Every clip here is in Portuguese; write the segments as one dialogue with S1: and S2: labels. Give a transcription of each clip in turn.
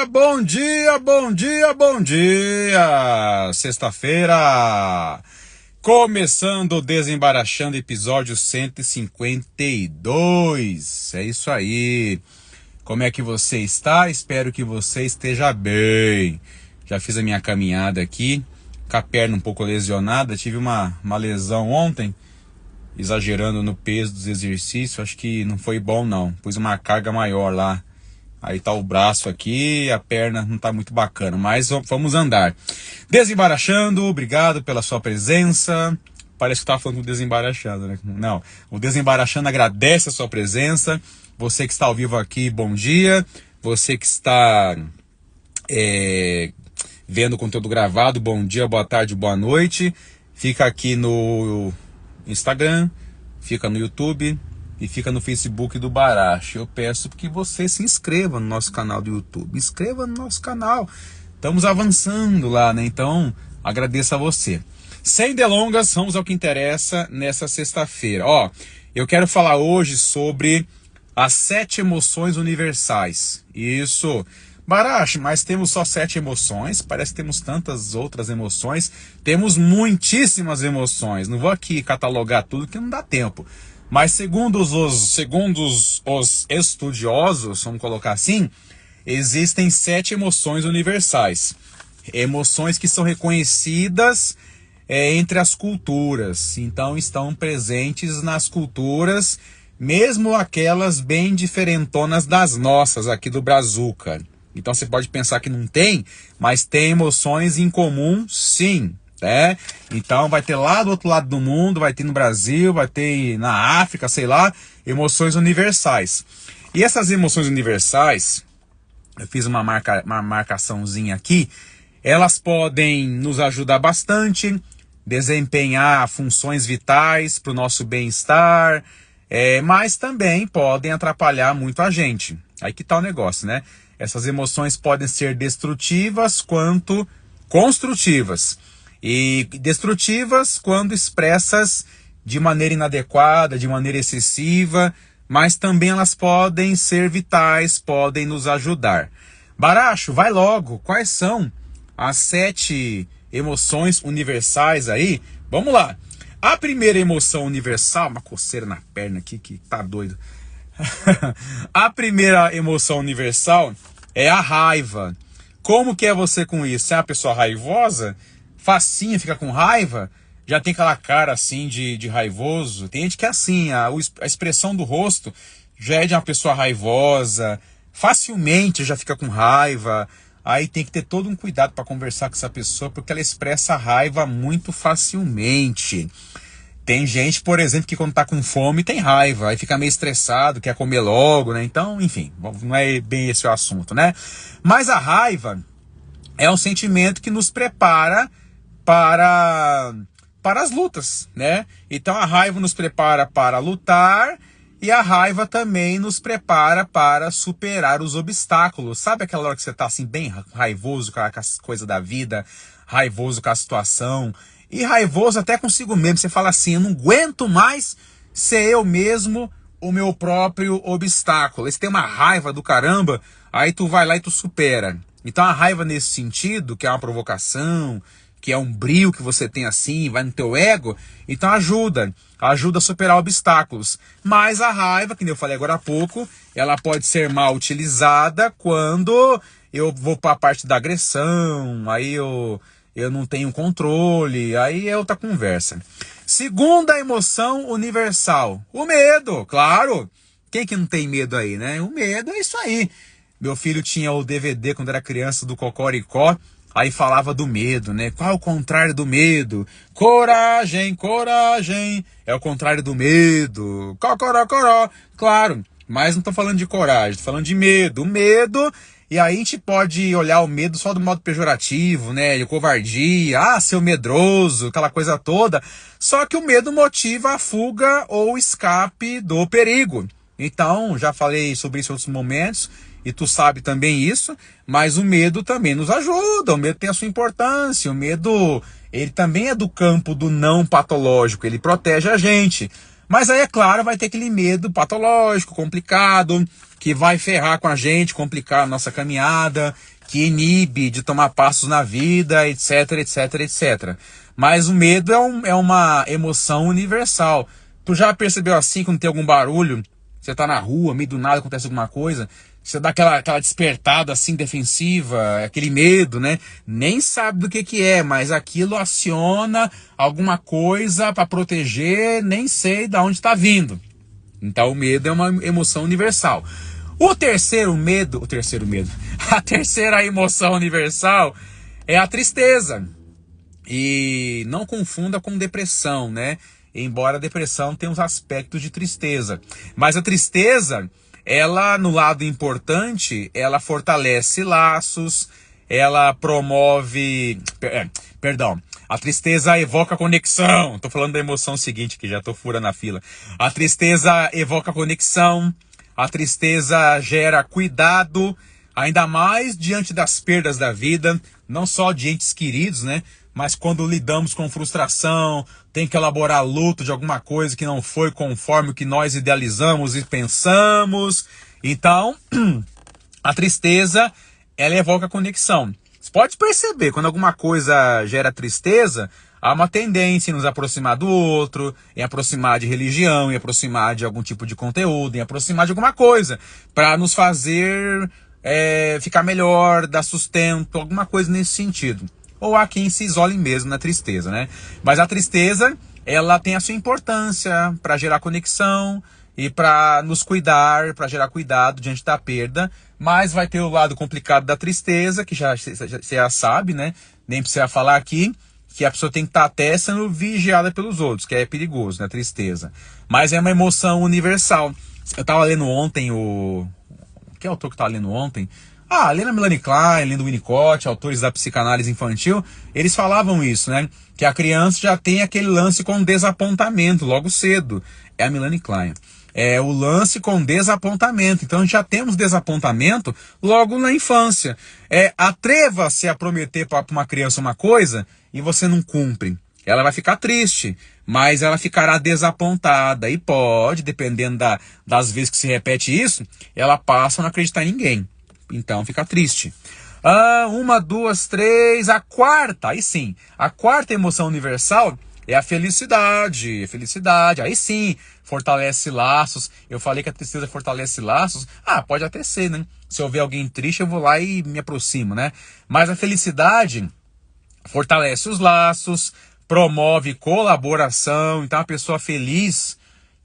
S1: dia, bom dia, bom dia, bom dia! Sexta-feira, começando o Desembaraxando, episódio 152. É isso aí. Como é que você está? Espero que você esteja bem. Já fiz a minha caminhada aqui, com a perna um pouco lesionada. Tive uma lesão ontem, exagerando no peso dos exercícios. Acho que não foi bom não. Pus uma carga maior lá. Aí tá o braço aqui, a perna não tá muito bacana, mas vamos andar. Desembaraxando, obrigado pela sua presença. Parece que eu tava falando do Desembaraxando, né? Não, o Desembaraxando agradece a sua presença. Você que está ao vivo aqui, bom dia. Você que está vendo o conteúdo gravado, bom dia, boa tarde, boa noite. Fica aqui no Instagram, fica no YouTube e fica no Facebook do Baracho. Eu peço que você se inscreva no nosso canal do YouTube. Inscreva no nosso canal. Estamos avançando lá, né? Então, agradeço a você. Sem delongas, vamos ao que interessa nessa sexta-feira. Ó, eu quero falar hoje sobre as 7 emoções universais. Isso. Baracho, mas temos só 7 emoções? Parece que temos tantas outras emoções. Temos muitíssimas emoções. Não vou aqui catalogar tudo que não dá tempo. Mas segundo os estudiosos, vamos colocar assim, existem 7 emoções universais. Emoções que são reconhecidas entre as culturas. Então estão presentes nas culturas, mesmo aquelas bem diferentonas das nossas aqui do Brazuca. Então você pode pensar que não tem, mas tem emoções em comum, sim. Então vai ter lá do outro lado do mundo, vai ter no Brasil, vai ter na África, sei lá, emoções universais. E essas emoções universais, eu fiz uma marcaçãozinha aqui, elas podem nos ajudar bastante, desempenhar funções vitais para o nosso bem-estar, mas também podem atrapalhar muito a gente. Aí que tá o negócio, né? Essas emoções podem ser destrutivas quanto construtivas. E destrutivas quando expressas de maneira inadequada, de maneira excessiva, mas também elas podem ser vitais, podem nos ajudar. Baracho, vai logo, quais são as 7 emoções universais aí? Vamos lá. A primeira emoção universal, uma coceira na perna aqui que tá doido. A primeira emoção universal é a raiva. Como que é você com isso? Você é uma pessoa raivosa? Facinha, fica com raiva, já tem aquela cara assim de raivoso. Tem gente que é assim, a expressão do rosto já é de uma pessoa raivosa, facilmente já fica com raiva. Aí tem que ter todo um cuidado para conversar com essa pessoa, porque ela expressa raiva muito facilmente. Tem gente, por exemplo, que quando tá com fome tem raiva, aí fica meio estressado, quer comer logo, né? Então, enfim, não é bem esse o assunto, né? Mas a raiva é um sentimento que nos prepara para as lutas, né? Então a raiva nos prepara para lutar e a raiva também nos prepara para superar os obstáculos. Sabe aquela hora que você tá assim bem raivoso com as coisas da vida, raivoso com a situação e raivoso até consigo mesmo. Você fala assim, eu não aguento mais ser eu mesmo o meu próprio obstáculo. Aí você tem uma raiva do caramba, aí tu vai lá e tu supera. Então a raiva nesse sentido, que é uma provocação, que é um brio que você tem assim, vai no teu ego, então ajuda a superar obstáculos. Mas a raiva, que eu falei agora há pouco, ela pode ser mal utilizada quando eu vou para a parte da agressão, aí eu não tenho controle, aí é outra conversa. Segunda emoção universal, o medo, claro. Quem que não tem medo aí, né? O medo é isso aí. Meu filho tinha o DVD quando era criança do Cocoricó, aí falava do medo, né? Qual é o contrário do medo? Coragem, coragem, é o contrário do medo. Cocoró. Claro, mas não tô falando de coragem, tô falando de medo. O medo, e aí a gente pode olhar o medo só do modo pejorativo, né? De covardia, seu medroso, aquela coisa toda. Só que o medo motiva a fuga ou o escape do perigo. Então, já falei sobre isso em outros momentos, e tu sabe também isso, mas o medo também nos ajuda, o medo tem a sua importância, o medo, ele também é do campo do não patológico, ele protege a gente. Mas aí, é claro, vai ter aquele medo patológico, complicado, que vai ferrar com a gente, complicar a nossa caminhada, que inibe de tomar passos na vida, etc, etc, etc. Mas o medo é uma emoção universal. Tu já percebeu assim, quando tem algum barulho, você tá na rua, meio do nada acontece alguma coisa, você dá aquela despertada assim, defensiva, aquele medo, né? Nem sabe do que é, mas aquilo aciona alguma coisa para proteger, nem sei de onde está vindo. Então o medo é uma emoção universal. A terceira emoção universal é a tristeza. E não confunda com depressão, né? Embora a depressão tenha uns aspectos de tristeza. Mas a tristeza, ela, no lado importante, ela fortalece laços, ela promove... Perdão. A tristeza evoca conexão. Tô falando da emoção seguinte, que já tô furando a fila. A tristeza evoca conexão. A tristeza gera cuidado, ainda mais diante das perdas da vida, não só de entes queridos, né? Mas quando lidamos com frustração, tem que elaborar luto de alguma coisa que não foi conforme o que nós idealizamos e pensamos. Então, a tristeza, ela evoca conexão. Você pode perceber, quando alguma coisa gera tristeza, há uma tendência em nos aproximar do outro, em aproximar de religião, em aproximar de algum tipo de conteúdo, em aproximar de alguma coisa, para nos fazer ficar melhor, dar sustento, alguma coisa nesse sentido. Ou há quem se isole mesmo na tristeza, né? Mas a tristeza, ela tem a sua importância para gerar conexão e para nos cuidar, para gerar cuidado diante da perda. Mas vai ter o lado complicado da tristeza, que você já sabe, né? Nem precisa falar aqui, que a pessoa tem que estar até sendo vigiada pelos outros, que é perigoso, né? Tristeza. Mas é uma emoção universal. Eu estava lendo ontem que autor que eu estava lendo ontem? Lendo a Melanie Klein, lendo o Winnicott, autores da psicanálise infantil, eles falavam isso, né? Que a criança já tem aquele lance com desapontamento logo cedo. É a Melanie Klein. É o lance com desapontamento. Então já temos desapontamento logo na infância. Atreva-se a prometer para uma criança uma coisa e você não cumpre. Ela vai ficar triste, mas ela ficará desapontada. E pode, dependendo das vezes que se repete isso, ela passa a não acreditar em ninguém. Então fica triste. 1, 2, 3, a quarta, aí sim. A quarta emoção universal é a felicidade. Felicidade, aí sim, fortalece laços. Eu falei que a tristeza fortalece laços. Pode até ser, né? Se eu ver alguém triste, eu vou lá e me aproximo, né? Mas a felicidade fortalece os laços, promove colaboração. Então a pessoa feliz,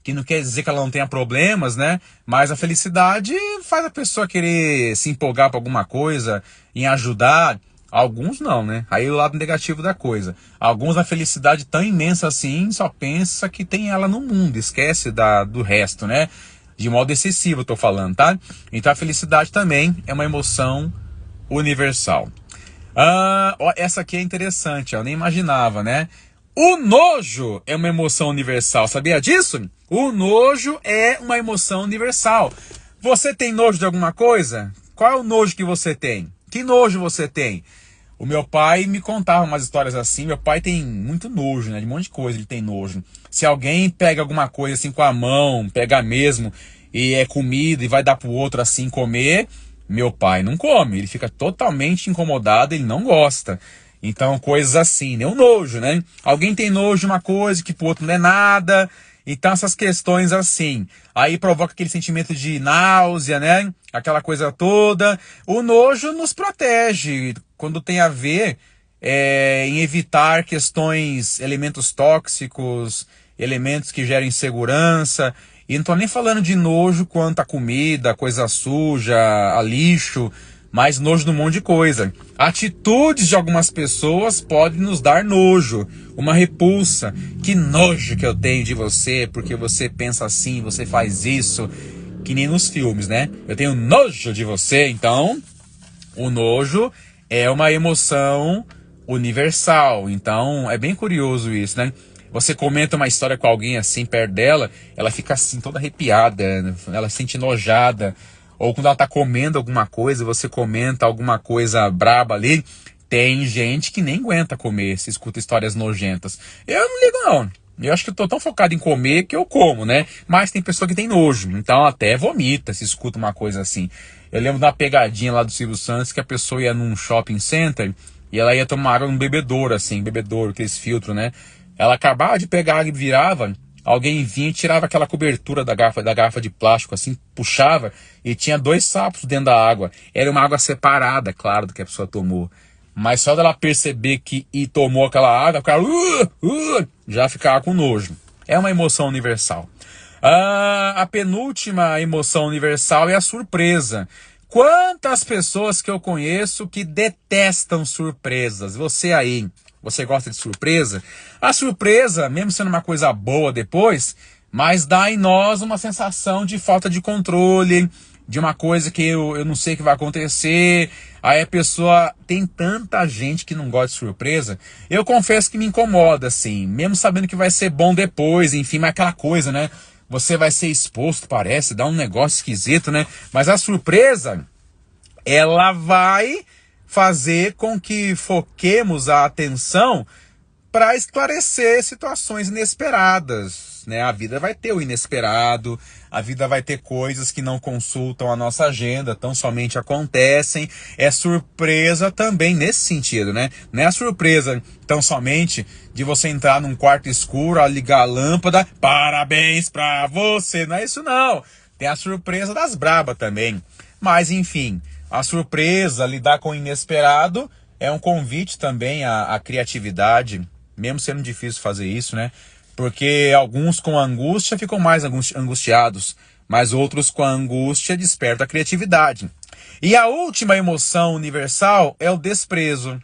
S1: que não quer dizer que ela não tenha problemas, né? Mas a felicidade faz a pessoa querer se empolgar para alguma coisa, em ajudar. Alguns não, né? Aí o lado negativo da coisa. Alguns, a felicidade tão imensa assim, só pensa que tem ela no mundo, esquece do resto, né? De modo excessivo eu tô falando, tá? Então a felicidade também é uma emoção universal. Essa aqui é interessante, eu nem imaginava, né? O nojo é uma emoção universal, sabia disso? O nojo é uma emoção universal. Você tem nojo de alguma coisa? Qual é o nojo que você tem? Que nojo você tem? O meu pai me contava umas histórias assim. Meu pai tem muito nojo, né? De um monte de coisa ele tem nojo. Se alguém pega alguma coisa assim com a mão, pega mesmo, e é comida e vai dar pro outro assim comer, meu pai não come. Ele fica totalmente incomodado, ele não gosta. Então, coisas assim, né? O nojo, né? Alguém tem nojo de uma coisa que pro outro não é nada. Então, essas questões assim. Aí provoca aquele sentimento de náusea, né? Aquela coisa toda. O nojo nos protege quando tem a ver em evitar questões, elementos tóxicos, elementos que geram insegurança. E não tô nem falando de nojo quanto a comida, coisa suja, a lixo, mas nojo de um monte de coisa. Atitudes de algumas pessoas podem nos dar nojo, uma repulsa. Que nojo que eu tenho de você, porque você pensa assim, você faz isso. Que nem nos filmes, né? Eu tenho nojo de você. Então, o nojo é uma emoção universal. Então, é bem curioso isso, né? Você comenta uma história com alguém assim, perto dela, ela fica assim, toda arrepiada, ela se sente enojada. Ou quando ela tá comendo alguma coisa, você comenta alguma coisa braba ali, tem gente que nem aguenta comer, se escuta histórias nojentas. Eu não ligo não. Eu acho que eu tô tão focado em comer que eu como, né? Mas tem pessoa que tem nojo, então até vomita se escuta uma coisa assim. Eu lembro de uma pegadinha lá do Silvio Santos que a pessoa ia num shopping center e ela ia tomar água num bebedouro, assim, bebedouro, aqueles filtros, né? Ela acabava de pegar água e virava, alguém vinha e tirava aquela cobertura da garrafa de plástico, assim, puxava e tinha 2 sapos dentro da água. Era uma água separada, claro, do que a pessoa tomou. Mas só dela perceber que tomou aquela água, já ficava com nojo. É uma emoção universal. A penúltima emoção universal é a surpresa. Quantas pessoas que eu conheço que detestam surpresas? Você aí, você gosta de surpresa? A surpresa, mesmo sendo uma coisa boa depois, mas dá em nós uma sensação de falta de controle, de uma coisa que eu não sei o que vai acontecer. Aí a pessoa, tem tanta gente que não gosta de surpresa. Eu confesso que me incomoda, assim, mesmo sabendo que vai ser bom depois, enfim, mas aquela coisa, né? Você vai ser exposto, parece, dá um negócio esquisito, né? Mas a surpresa, ela vai fazer com que foquemos a atenção para esclarecer situações inesperadas, né? A vida vai ter o inesperado, a vida vai ter coisas que não consultam a nossa agenda, tão somente acontecem. É surpresa também nesse sentido, né? Não é a surpresa tão somente de você entrar num quarto escuro, ligar a lâmpada, parabéns pra você, não é isso não. Tem a surpresa das brabas também. Mas enfim, a surpresa, lidar com o inesperado, é um convite também à criatividade, mesmo sendo difícil fazer isso, né? Porque alguns com angústia ficam mais angustiados, mas outros com a angústia despertam a criatividade. E a última emoção universal é o desprezo.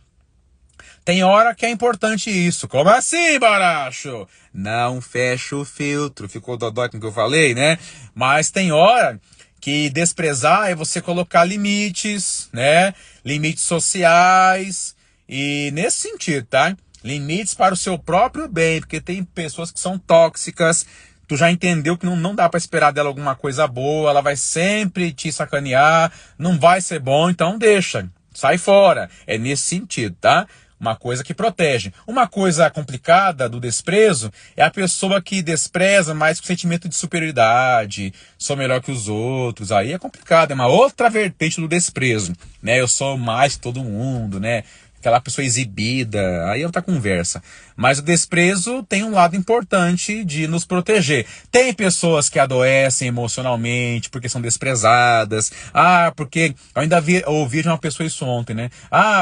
S1: Tem hora que é importante isso. Como assim, Baracho? Não fecha o filtro. Ficou dodói com o que eu falei, né? Mas tem hora que desprezar é você colocar limites, né? Limites sociais. E nesse sentido, tá? Limites para o seu próprio bem, porque tem pessoas que são tóxicas. Tu já entendeu que não dá para esperar dela alguma coisa boa, ela vai sempre te sacanear, não vai ser bom, então deixa, sai fora. É nesse sentido, tá? Uma coisa que protege. Uma coisa complicada do desprezo é a pessoa que despreza mais com sentimento de superioridade, sou melhor que os outros. Aí é complicado, é uma outra vertente do desprezo, né? Eu sou mais que todo mundo, né? Aquela pessoa exibida, aí é outra conversa. Mas o desprezo tem um lado importante de nos proteger. Tem pessoas que adoecem emocionalmente porque são desprezadas. Porque eu ainda ouvi de uma pessoa isso ontem, né?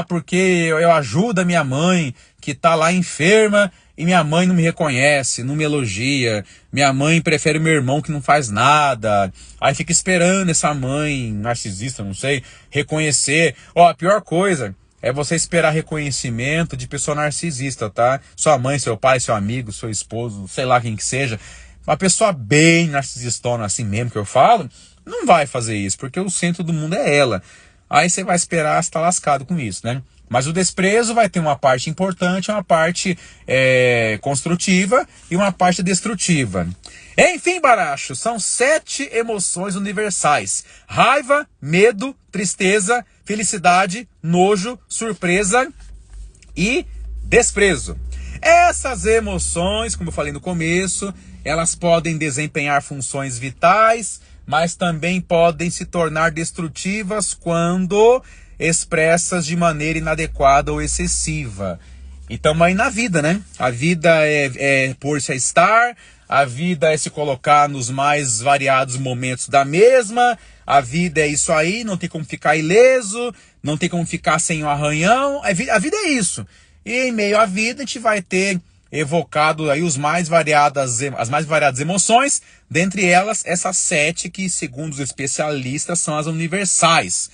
S1: Porque eu ajudo a minha mãe que tá lá enferma e minha mãe não me reconhece, não me elogia. Minha mãe prefere meu irmão que não faz nada. Aí fica esperando essa mãe narcisista, não sei, reconhecer. A pior coisa é você esperar reconhecimento de pessoa narcisista, tá? Sua mãe, seu pai, seu amigo, seu esposo, sei lá quem que seja. Uma pessoa bem narcisistona, assim mesmo que eu falo, não vai fazer isso, porque o centro do mundo é ela. Aí você vai esperar estar lascado com isso, né? Mas o desprezo vai ter uma parte importante, uma parte construtiva e uma parte destrutiva. Enfim, Baracho, são 7 emoções universais: raiva, medo, tristeza, felicidade, nojo, surpresa e desprezo. Essas emoções, como eu falei no começo, elas podem desempenhar funções vitais, mas também podem se tornar destrutivas quando expressas de maneira inadequada ou excessiva. E estamos aí na vida, né? A vida é pôr-se a estar, a vida é se colocar nos mais variados momentos da mesma, a vida é isso aí, não tem como ficar ileso, não tem como ficar sem um arranhão, a vida é isso. E em meio à vida a gente vai ter evocado aí as mais variadas emoções, dentre elas essas 7 que, segundo os especialistas, são as universais.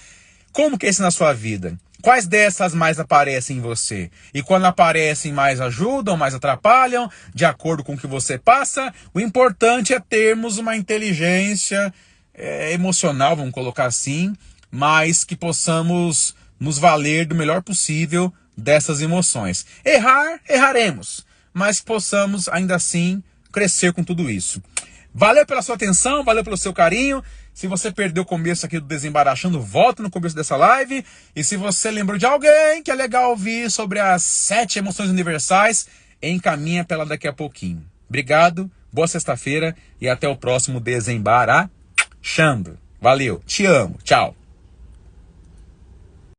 S1: Como que é isso na sua vida? Quais dessas mais aparecem em você? E quando aparecem, mais ajudam, mais atrapalham, de acordo com o que você passa? O importante é termos uma inteligência emocional, vamos colocar assim, mas que possamos nos valer do melhor possível dessas emoções. Erraremos, mas que possamos ainda assim crescer com tudo isso. Valeu pela sua atenção, valeu pelo seu carinho. Se você perdeu o começo aqui do Desembaraxando, volta no começo dessa live. E se você lembrou de alguém que é legal ouvir sobre as 7 emoções universais, encaminha pra ela daqui a pouquinho. Obrigado, boa sexta-feira e até o próximo Desembarachando. Valeu, te amo, tchau.